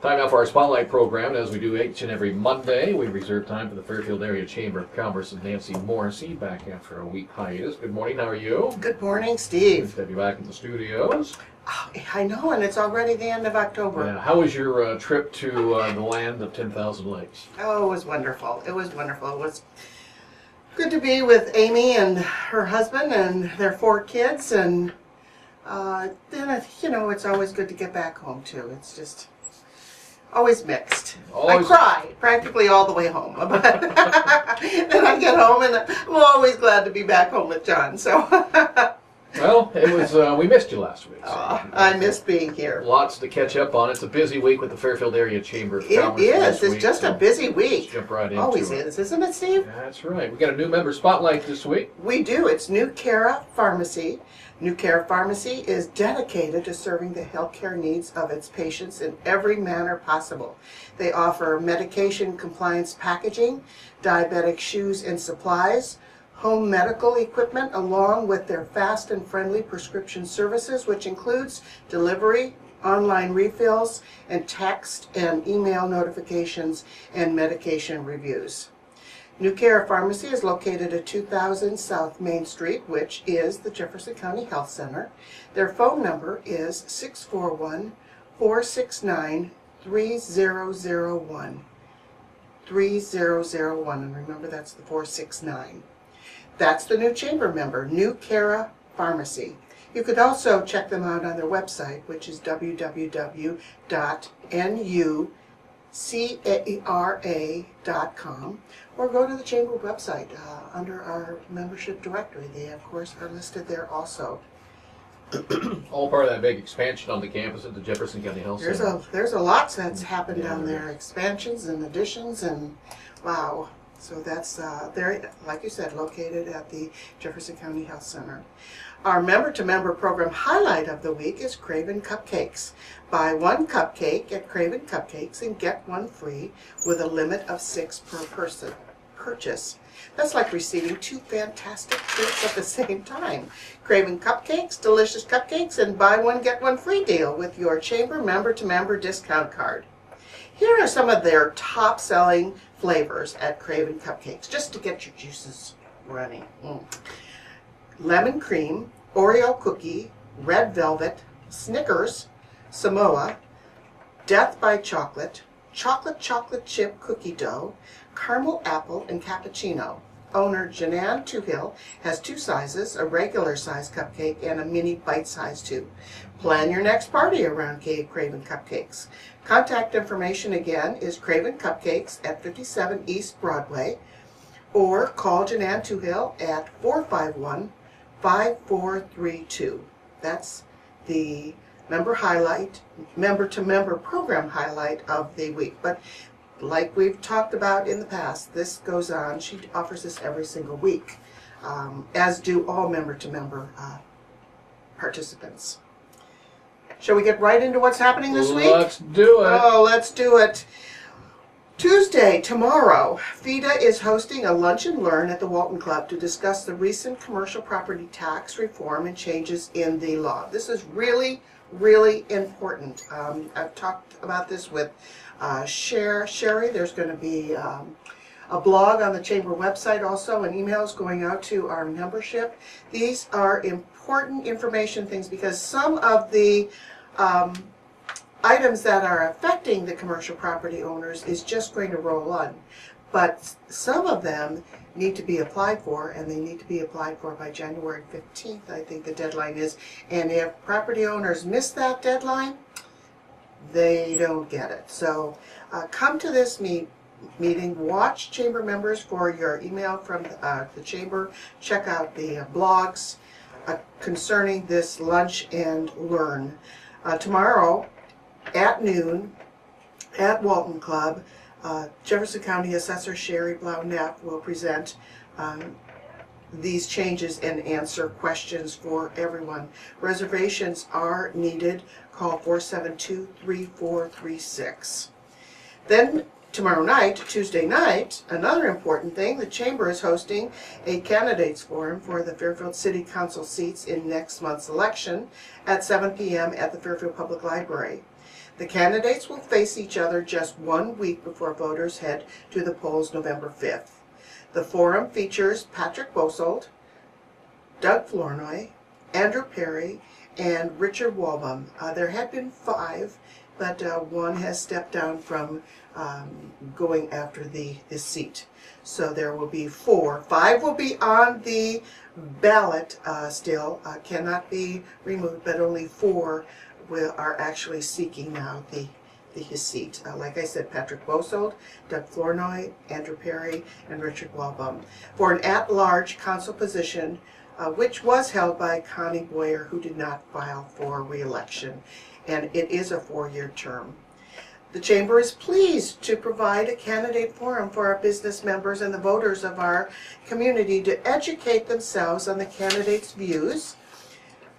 Time now for our Spotlight program. As we do each and every Monday, we reserve time for the Fairfield Area Chamber of Commerce and Nancy Morrissey back after a week hiatus. Good morning, how are you? Good morning, Steve. Good to have you back in the studios. Oh, I know, and it's already the end of October. Yeah. How was your trip to the land of 10,000 lakes? Oh, it was wonderful. It was wonderful. It was good to be with Amy and her husband and their 4 kids, and then, it's always good to get back home, too. It's just always mixed. I cry practically all the way home. But then I get home, and I'm always glad to be back home with John, so... Well, it was. We missed you last week. So I missed being here. Lots to catch up on. It's a busy week with the Fairfield Area Chamber of Commerce. It is. It's just a busy week. Let's jump right into Always it. is, isn't it, Steve? That's right. We got a new member spotlight this week. We do. It's New Cara Pharmacy. New Cara Pharmacy is dedicated to serving the healthcare needs of its patients in every manner possible. They offer medication compliance packaging, diabetic shoes and supplies, home medical equipment, along with their fast and friendly prescription services, which includes delivery, online refills, and text and email notifications and medication reviews. New Cara Pharmacy is located at 2000 South Main Street, which is the Jefferson County Health Center. Their phone number is 641-469-3001. 3001, and remember that's the 469. That's the new chamber member, New Cara Pharmacy. You could also check them out on their website, which is www.nucara.com, or go to the chamber website under our membership directory. They, of course, are listed there also. All part of that big expansion on the campus at the Jefferson County Health Center. There's a lot that's happened down there, expansions and additions, and wow. So that's, they're, like you said, located at the Jefferson County Health Center. Our member-to-member program highlight of the week is Craven Cupcakes. Buy 1 cupcake at Craven Cupcakes and get 1 free with a limit of 6 per person purchase. That's like receiving 2 fantastic treats at the same time. Craven Cupcakes, delicious cupcakes, and buy 1 get 1 free deal with your chamber member-to-member discount card. Here are some of their top-selling flavors at Craven Cupcakes, just to get your juices running. Lemon cream, Oreo cookie, red velvet, Snickers, Samoa, Death by chocolate, chocolate chip cookie dough, caramel apple, and cappuccino. Owner Janan Toohill has 2 sizes, a regular size cupcake and a mini bite size too. Plan your next party around Craven Cupcakes. Contact information again is Craven Cupcakes at 57 East Broadway, or call Janan Toohill at 451-5432. That's the member-to-member program highlight of the week. But like we've talked about in the past, this goes on. She offers this every single week, as do all member-to-member participants. Shall we get right into what's happening this week? Let's do it. Oh, let's do it. Tuesday, tomorrow, FIDA is hosting a lunch and learn at the Walton Club to discuss the recent commercial property tax reform and changes in the law. This is really, really important. I've talked about this with Sherry. There's going to be a blog on the Chamber website also, and emails going out to our membership. These are important information things because some of the items that are affecting the commercial property owners is just going to roll on. But some of them need to be applied for, and they need to be applied for by January 15th, I think the deadline is. And if property owners miss that deadline, they don't get it. So come to this meeting, watch chamber members for your email from the chamber, check out the blogs concerning this lunch and learn. Tomorrow at noon at Walton Club, Jefferson County Assessor Sherry Blau-Neff will present these changes and answer questions for everyone. Reservations are needed. Call 472-3436. Then tomorrow night, Tuesday night, another important thing, the Chamber is hosting a candidates forum for the Fairfield City Council seats in next month's election at 7 p.m. at the Fairfield Public Library. The candidates will face each other just 1 week before voters head to the polls November 5th. The forum features Patrick Bosold, Doug Flournoy, Andrew Perry, and Richard Walbaum. There had been 5, but one has stepped down from going after the seat. So there will be 4. 5 will be on the ballot still, cannot be removed, but only 4 are actually seeking now his seat. Like I said, Patrick Bosold, Doug Flournoy, Andrew Perry, and Richard Walbaum. For an at-large council position, which was held by Connie Boyer, who did not file for re-election, and it is a 4-year term. The Chamber is pleased to provide a candidate forum for our business members and the voters of our community to educate themselves on the candidates' views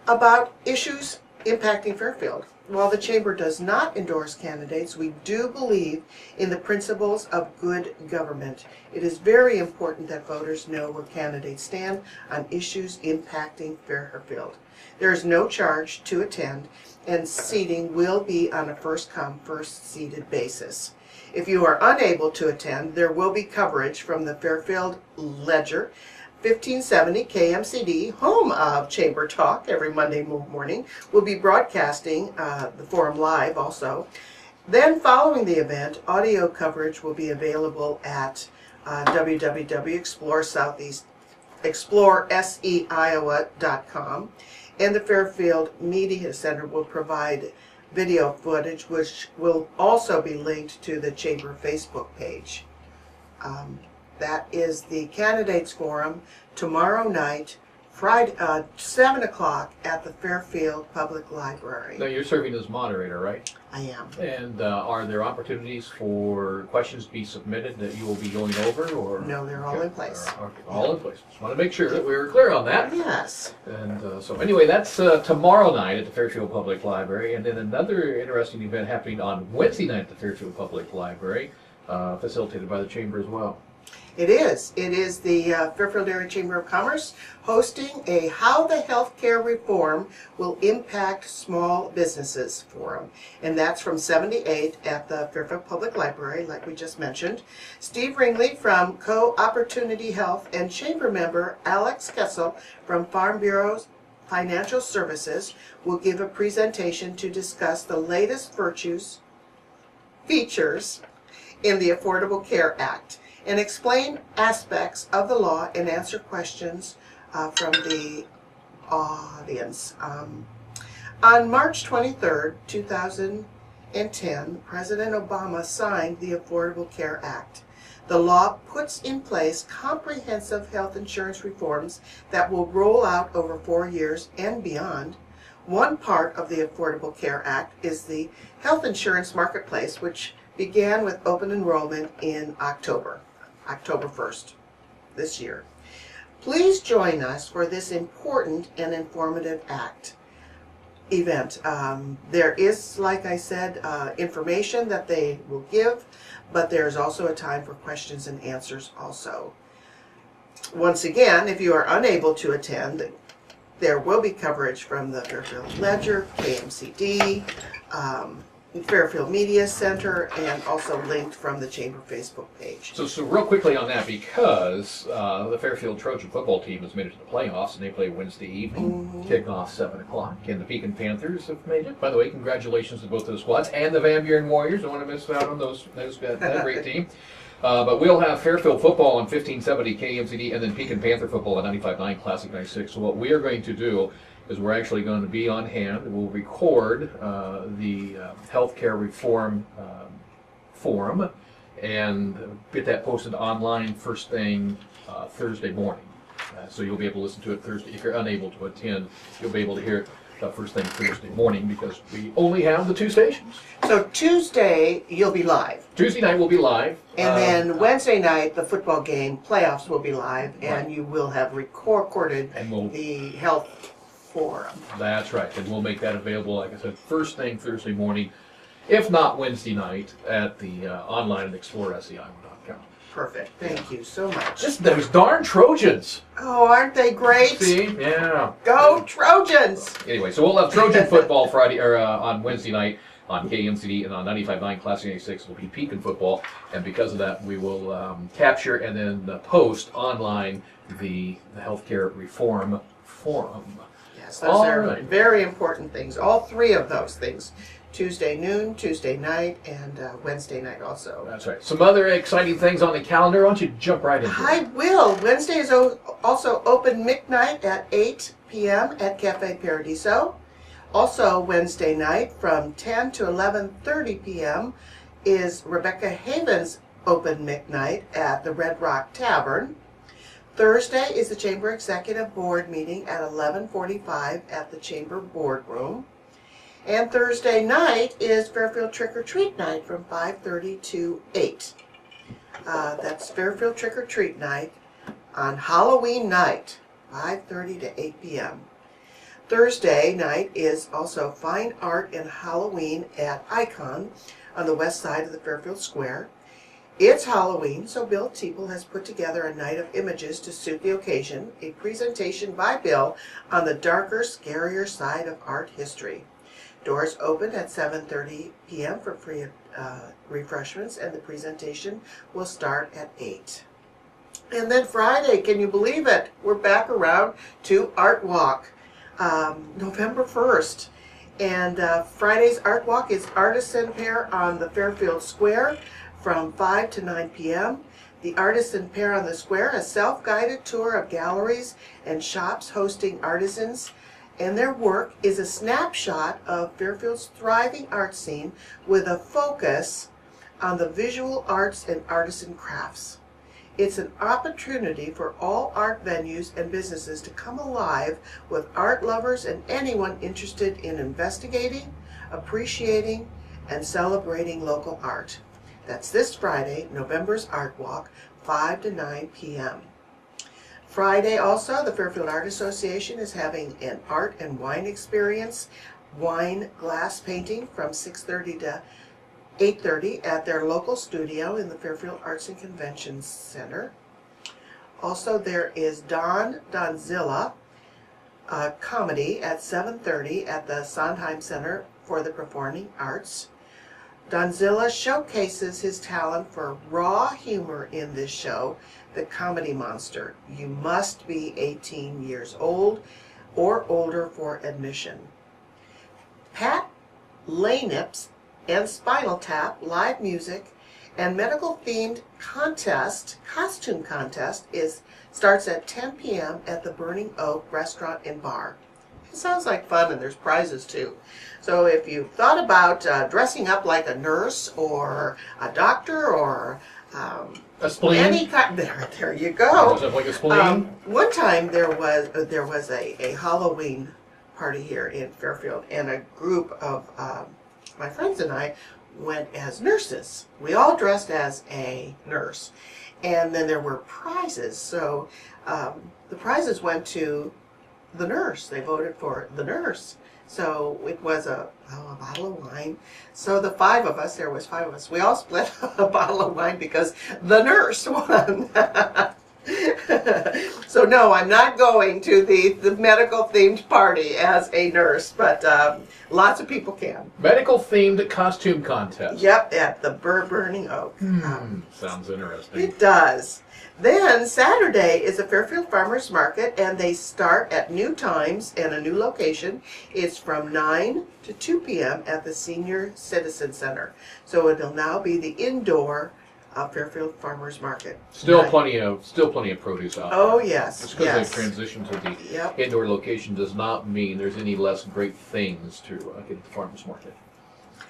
about issues impacting Fairfield. While the Chamber does not endorse candidates, we do believe in the principles of good government. It is very important that voters know where candidates stand on issues impacting Fairfield. There is no charge to attend, and seating will be on a first-come, first-seated basis. If you are unable to attend, there will be coverage from the Fairfield Ledger, 1570 KMCD, home of Chamber Talk, every Monday morning. We'll be broadcasting the forum live also. Then following the event, audio coverage will be available at www.exploreseiowa.com, and the Fairfield Media Center will provide video footage, which will also be linked to the Chamber Facebook page. That is the Candidates Forum tomorrow night, Friday, 7 o'clock at the Fairfield Public Library. Now, you're serving as moderator, right? I am. And are there opportunities for questions to be submitted that you will be going over, or? No, they're all in place. All in place. Just want to make sure that we were clear on that. Yes. And so anyway, that's tomorrow night at the Fairfield Public Library, and then another interesting event happening on Wednesday night at the Fairfield Public Library, facilitated by the Chamber as well. It is. It is the Fairfield Area Chamber of Commerce hosting a How the Healthcare Reform Will Impact Small Businesses forum. And that's from 7 to 8 at the Fairfield Public Library, like we just mentioned. Steve Ringley from Co-Opportunity Health and Chamber member Alex Kessel from Farm Bureau's Financial Services will give a presentation to discuss the latest features in the Affordable Care Act, and explain aspects of the law and answer questions from the audience. On March 23rd, 2010, President Obama signed the Affordable Care Act. The law puts in place comprehensive health insurance reforms that will roll out over 4 years and beyond. One part of the Affordable Care Act is the health insurance marketplace, which began with open enrollment in October 1st this year. Please join us for this important and informative event. There is, like I said, information that they will give, but there's also a time for questions and answers also. Once again, if you are unable to attend, there will be coverage from the Fairfield Ledger, KMCD, Fairfield Media Center, and also linked from the Chamber Facebook page. So real quickly on that, because the Fairfield Trojan football team has made it to the playoffs, and they play Wednesday evening, kickoff 7 o'clock, and the Pekin Panthers have made it. By the way, congratulations to both those squads, and the Van Buren Warriors. Don't want to miss out on that great team. But we'll have Fairfield football on 1570 KMCD, and then Pekin Panther football on 95.9 Classic 96. So what we are going to do is we're actually going to be on hand. We'll record the healthcare reform forum and get that posted online first thing Thursday morning. So you'll be able to listen to it Thursday. If you're unable to attend, you'll be able to hear it first thing Thursday morning, because we only have the 2 stations. So Tuesday, you'll be live. Tuesday night will be live. And then Wednesday night, the football game, playoffs will be live, and you will have recorded the health forum. That's right, and we'll make that available, like I said, first thing Thursday morning, if not Wednesday night, at the online at exploreseiowa.com. Perfect. Thank you so much. Just those darn Trojans. Oh, aren't they great? See? Yeah. Go Trojans! Anyway, so we'll have Trojan football Friday or on Wednesday night. on KMCD, and on 95.9 Classic 86 will be Pekin football. And because of that, we will capture and then post online the healthcare reform forum. Yes, those are very important things. All three of those things. Tuesday noon, Tuesday night, and Wednesday night also. That's right. Some other exciting things on the calendar. Why don't you jump right into it? I will. Wednesday is also open mic night at 8 p.m. at Cafe Paradiso. Also Wednesday night from 10 to 11:30 p.m. is Rebecca Haven's open mic night at the Red Rock Tavern. Thursday is the Chamber Executive Board meeting at 11:45 at the Chamber Boardroom. And Thursday night is Fairfield Trick or Treat night from 5:30 to 8. That's Fairfield Trick or Treat night on Halloween night, 5:30 to 8 p.m. Thursday night is also Fine Art and Halloween at Icon on the west side of the Fairfield Square. It's Halloween, so Bill Teeple has put together a night of images to suit the occasion, a presentation by Bill on the darker, scarier side of art history. Doors open at 7:30 p.m. for free refreshments, and the presentation will start at 8. And then Friday, can you believe it? We're back around to Art Walk, November 1st. And Friday's Art Walk is Artisan Pair on the Fairfield Square from 5 to 9 p.m. The Artisan Pair on the Square, a self-guided tour of galleries and shops hosting artisans and their work, is a snapshot of Fairfield's thriving art scene with a focus on the visual arts and artisan crafts. It's an opportunity for all art venues and businesses to come alive with art lovers and anyone interested in investigating, appreciating, and celebrating local art. That's this Friday, November's Art Walk, 5 to 9 p.m. Friday also, the Fairfield Art Association is having an art and wine experience, wine glass painting from 6:30 to 8:30 at their local studio in the Fairfield Arts and Convention Center. Also, there is Donzilla comedy at 7:30 at the Sondheim Center for the Performing Arts. Donzilla showcases his talent for raw humor in this show, The Comedy Monster. You must be 18 years old or older for admission. Pat Laynip's and Spinal Tap live music and medical themed costume contest starts at 10 p.m. at the Burning Oak Restaurant and Bar. It sounds like fun, and there's prizes too. So if you've thought about dressing up like a nurse or a doctor or a spleen, any kind, there you go. Dress up like a spleen. One time there was a Halloween party here in Fairfield, and a group of my friends and I went as nurses. We all dressed as a nurse, and then there were prizes. So the prizes went to the nurse. They voted for the nurse. So it was a bottle of wine. So the there was five of us, we all split a bottle of wine because the nurse won. So no, I'm not going to the medical themed party as a nurse, but lots of people can. Medical themed costume contest. Yep, at the Burning Oak. Sounds interesting. It does. Then Saturday is a Fairfield Farmers Market, and they start at new times and a new location. It's from 9 to 2 p.m. at the Senior Citizen Center. So it'll now be the indoor Fairfield Farmers Market. Still plenty of produce out there. Oh yes, Just because they've transitioned to the indoor location does not mean there's any less great things to get at the farmers market.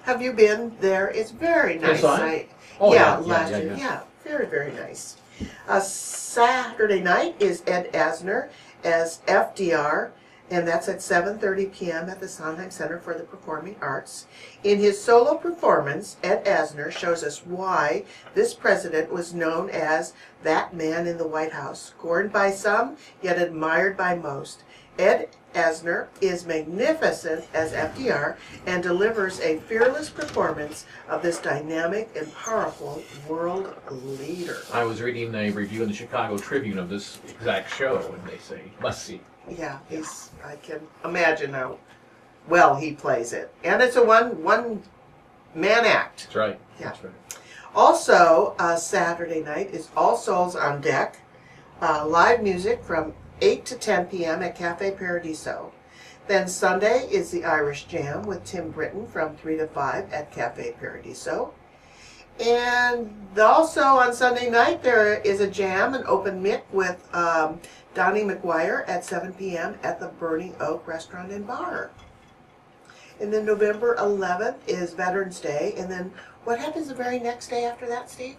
Have you been there? It's very nice. Last year. Yeah, very, very nice. Saturday night is Ed Asner as FDR, and that's at 7:30 p.m. at the Sondheim Center for the Performing Arts. In his solo performance, Ed Asner shows us why this president was known as that man in the White House, scorned by some, yet admired by most. Ed Asner is magnificent as FDR and delivers a fearless performance of this dynamic and powerful world leader. I was reading a review in the Chicago Tribune of this exact show, and they say, must see. Yeah, I can imagine how well he plays it. And it's a one Man Act. That's right. Yeah. That's right. Also, Saturday night is All Souls on Deck. Live music from 8 to 10 p.m. at Cafe Paradiso. Then Sunday is the Irish Jam with Tim Britton from 3 to 5 at Cafe Paradiso. And also on Sunday night there is a jam, an open mic with Donnie McGuire at 7 p.m. at the Burning Oak Restaurant and Bar. And then November 11th is Veterans Day. And then what happens the very next day after that, Steve?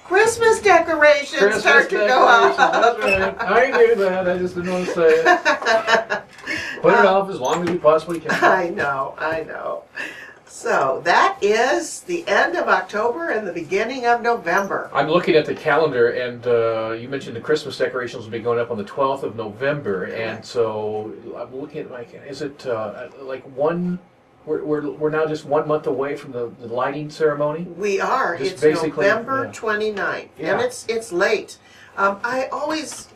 Christmas decorations start to go up. That's right. I knew that. I just didn't want to say it. Put it off as long as we possibly can. I know, I know. So that is the end of October and the beginning of November. I'm looking at the calendar, and you mentioned the Christmas decorations will be going up on the 12th of November, and so I'm looking at like, is it like one? We're now just 1 month away from the lighting ceremony. We are. Just it's basically, November yeah. 29th, Yeah. and it's late. I always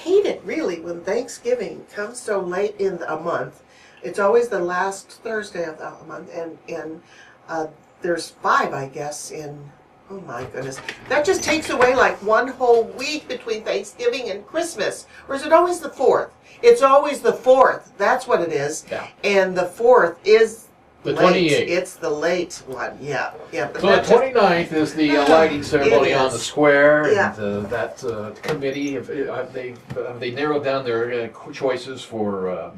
hate it really when Thanksgiving comes so late in a month. It's always the last Thursday of the month, and there's 5, I guess, in. Oh my goodness, that just takes away like one whole week between Thanksgiving and Christmas. Or is it always the 4th? It's always the 4th. That's what it is. Yeah. And the 4th is The late. 28th. It's the late one. Yeah. Yeah. But So the that just- 29th is the lighting ceremony It on is. the square, Yeah. and that committee have they narrowed down their choices for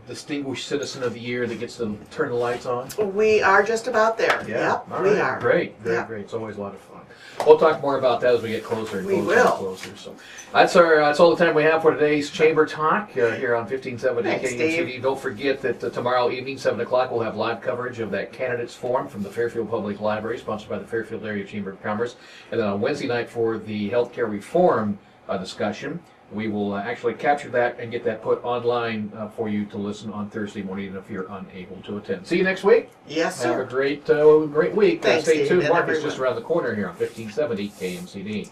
distinguished citizen of the year that gets to turn the lights on. We are just about there. Yep, all we right. are. Great, very Yeah. great. It's always a lot of fun. We'll talk more about that as we get closer and We closer and will. closer. So that's all the time we have for today's Chamber Talk here on 1570 Thanks, KMCD. Don't forget that tomorrow evening, 7 o'clock, we'll have live coverage of that candidates forum from the Fairfield Public Library, sponsored by the Fairfield Area Chamber of Commerce. And then on Wednesday night for the healthcare reform discussion, we will actually capture that and get that put online for you to listen on Thursday morning if you're unable to attend. See you next week. Yes, Have a sir. great week. Thanks, Stay Steve, tuned. and Mark is everyone. just around the corner here on 1570 KMCD.